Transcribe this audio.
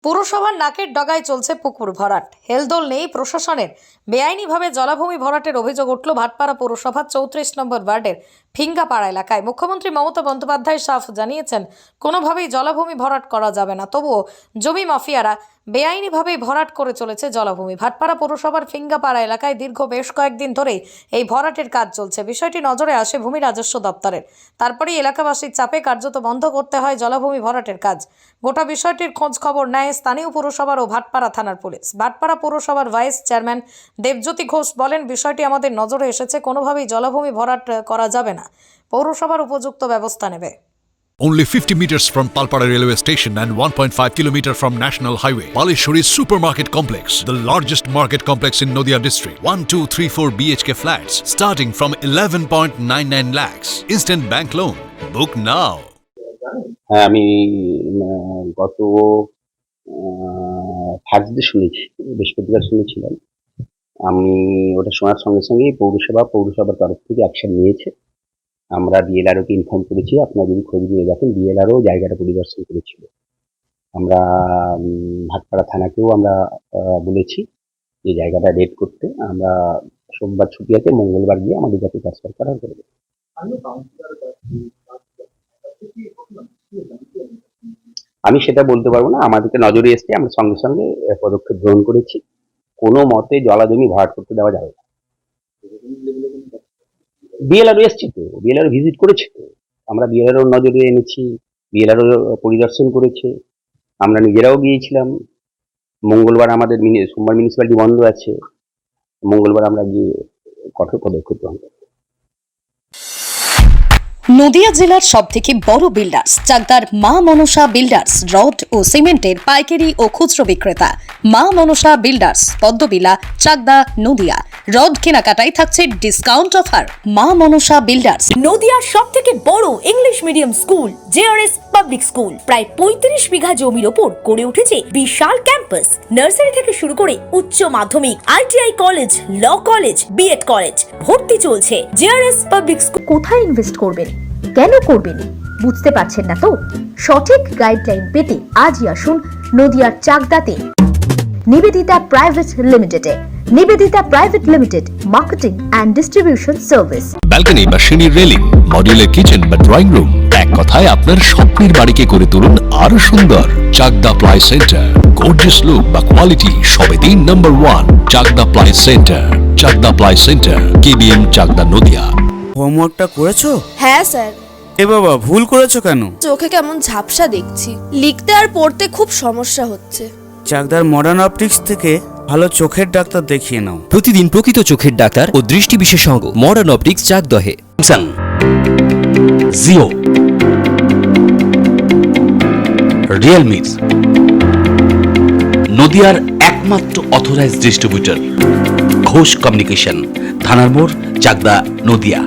পুরসভার নাকের ডগায় চলছে পুকুর ভরাট। হেলদোল নেই প্রশাসনের। বেআইনিভাবে জলাভূমি ভরাটের অভিযোগ উঠল ভাটপাড়া পৌরসভার 34 নম্বর ওয়ার্ডের ফিঙ্গাপাড়া এলাকায়। মুখ্যমন্ত্রী মমতা বন্দ্যোপাধ্যায় সাফ জানিয়েছেন, কোনোভাবেই জলাভূমি ভরাট করা যাবে না। তবুও জমি মাফিয়ারা বেআইনিভাবেই ভরাট করে চলেছে জলাভূমি। ভাটপাড়া পৌরসভার ফিঙ্গাপাড়া এলাকায় দীর্ঘ বেশ কয়েকদিন ধরেই এই ভরাটের কাজ চলছে। বিষয়টি নজরে আসে ভূমি রাজস্ব দপ্তরের। তারপরেই এলাকাবাসীর চাপে কার্যত বন্ধ করতে হয় জলাভূমি ভরাটের কাজ। গোটা বিষয়টির খোঁজ খবর নেয় স্থানীয় পুরসভার ও ভাটপাড়া থানার পুলিশ। ভাটপাড়া পৌরসভার ভাইস চেয়ারম্যান দেবজ্যোতি ঘোষ বলেন, বিষয়টি আমাদের নজরে এসেছে, কোনোভাবেই জলাভূমি ভরাট করা যাবে না। পৌরসভার উপযুক্ত ব্যবস্থা নেবে। Only 50 meters from Palpara railway station and 1.5 kilometer from National Highway, Palishuri Supermarket Complex, the largest market complex in Nadia district. 1, 2, 3, 4 BHK flats starting from 11.99 lakhs. Instant bank loan. Book now. হ্যাঁ, আমি গত Thursday শুনেছি, বৃহস্পতিবার শুনেছিলাম। আমি ওটা শোনার সঙ্গে সঙ্গেই পৌরসভার তরফ থেকে অ্যাকশন নিয়েছে। আমরা বিএলআরওকে ইনফর্ম করেছি। আপনারা যদি খোঁজ নিয়ে দেখেন, বিএলআরও জায়গাটা পরিদর্শন করেছিল। আমরা ভাটপাড়া থানাকেও আমরা বলেছি যে জায়গাটা রেড করতে। আমরা সোমবার ছুটি আছে, মঙ্গলবার গিয়ে আমাদের যাতে ট্রান্সফার করার করবে। আমি সেটা বলতে পারবো না, আমাদেরকে নজরে এসছে, আমরা সঙ্গে সঙ্গে পদক্ষেপ গ্রহণ করেছি। কোনো মতে জলাজমি ভরাট করতে দেওয়া যাবে না। বিএলআরও এসছে তো, বিএলআরও ভিজিট করেছে তো, আমরা বিএলআরও নজরে এনেছি, বিএলআরও পরিদর্শন করেছে। আমরা নিজেরাও গিয়েছিলাম। মঙ্গলবার আমাদের সোমবার মিউনিসিপ্যালিটি বন্ধ আছে, মঙ্গলবার আমরা গিয়ে কঠোর পদক্ষেপ গ্রহণ করব। নদিয়া জেলার সবথেকে বড় বিল্ডার্স চাকদার মা মনসা বিল্ডার্স, রড ও সিমেন্টের পাইকারি ও খুচরো বিক্রেতা। মা মনসা বিল্ডার্স, পদ্মবিলা, চাকদা, নদিয়া। রড কেনাকাটায় থাকছে ডিসকাউন্ট অফার। মা মনসা বিল্ডার্স। নদিয়ার সবথেকে বড় English medium school JRS public school, প্রায় 35 বিঘা জমির ওপর গড়ে উঠেছে বিশাল ক্যাম্পাস। নার্সারি থেকে শুরু করে উচ্চ মাধ্যমিক, ITI college, law college, BEd college, ভর্তি চলছে। JRS public school. কোথায় ইনভেস্ট করবেন, কেন করবেন, বুঝতে পারছেন না তো? সঠিক গাইডলাইন পেতে আজই আসুন নদিয়ার চাকদাতে নিবেদিতা প্রাইভেট লিমিটেডে। Nivedita private limited, marketing and distribution service. Balcony বা সিঁড়ির রেলিং, মডিউলার কিচেন বা ড্রয়িং রুম, এক কথায় আপনার স্বপ্নের বাড়িকে করে তুলুন আরো সুন্দর। Chakdah ply centre, gorgeous look বা কোয়ালিটি সবে 3 number 1 Chakdah ply centre. Chakdah ply centre, KBM, Chakdah, Nadia. হোমওয়ার্কটা করেছো? হ্যাঁ স্যার। এ বাবা, ভুল করেছো কেন? চোখে কেমন ঝাপসা দেখছি, লিখতে আর পড়তে খুব সমস্যা হচ্ছে। চাকদার মডার্ন অপটিক্স থেকে ভালো চোখের ডাক্তার দেখিয়ে নাও। প্রতিদিন প্রকৃত চোখের ডাক্তার ও দৃষ্টি বিশেষজ্ঞ মডার্ন অপটিক্স, চাকদহে। স্যামসাং, জিও, রিয়েলমি, নদিয়ার একমাত্র অথরাইজড ডিস্ট্রিবিউটর ঘোষ কমিউনিকেশন, থানার মোড়, চাকদা, নদিয়া।